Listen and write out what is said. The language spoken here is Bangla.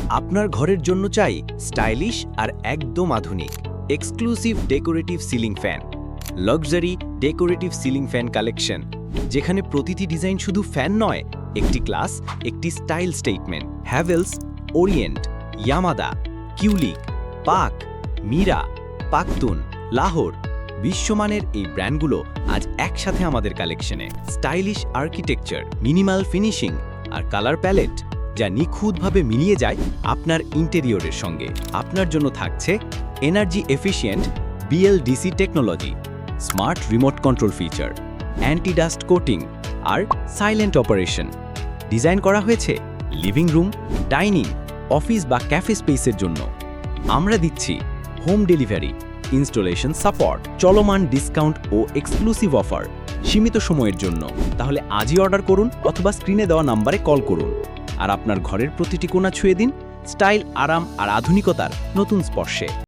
আপনার ঘরের জন্য চাই স্টাইলিশ আর একদম আধুনিক exclusive decorative ceiling fan, luxury decorative ceiling fan collection, যেখানে প্রতিটি ডিজাইন শুধু ফ্যান নয়, একটি ক্লাস, একটি style statement. Havells, Orient, Yamada, কিউলিক, পাক, মীরা, পাখতুন, লাহোর, বিশ্বমানের এই ব্র্যান্ডগুলো আজ একসাথে আমাদের কালেকশনে। স্টাইলিশ আর্কিটেকচার, মিনিমাল ফিনিশিং আর কালার প্যালেট যা নিখুঁতভাবে মিলিয়ে যায় আপনার ইন্টেরিয়রের সঙ্গে। আপনার জন্য থাকছে energy efficient BLDC technology, smart remote control feature, anti dust coating আর সাইলেন্ট অপারেশন। ডিজাইন করা হয়েছে লিভিং রুম, ডাইনিং, অফিস বা ক্যাফে স্পেসের জন্য। আমরা দিচ্ছি হোম ডেলিভারি, ইনস্টলেশন সাপোর্ট, চলমান ডিসকাউন্ট ও এক্সক্লুসিভ অফার সীমিত সময়ের জন্য। তাহলে আজই অর্ডার করুন অথবা স্ক্রিনে দেওয়া নাম্বারে কল করুন আর আপনার ঘরের প্রতিটি কোণা ছুঁয়ে দিন স্টাইল, আরাম আর আধুনিকতার নতুন স্পর্শে।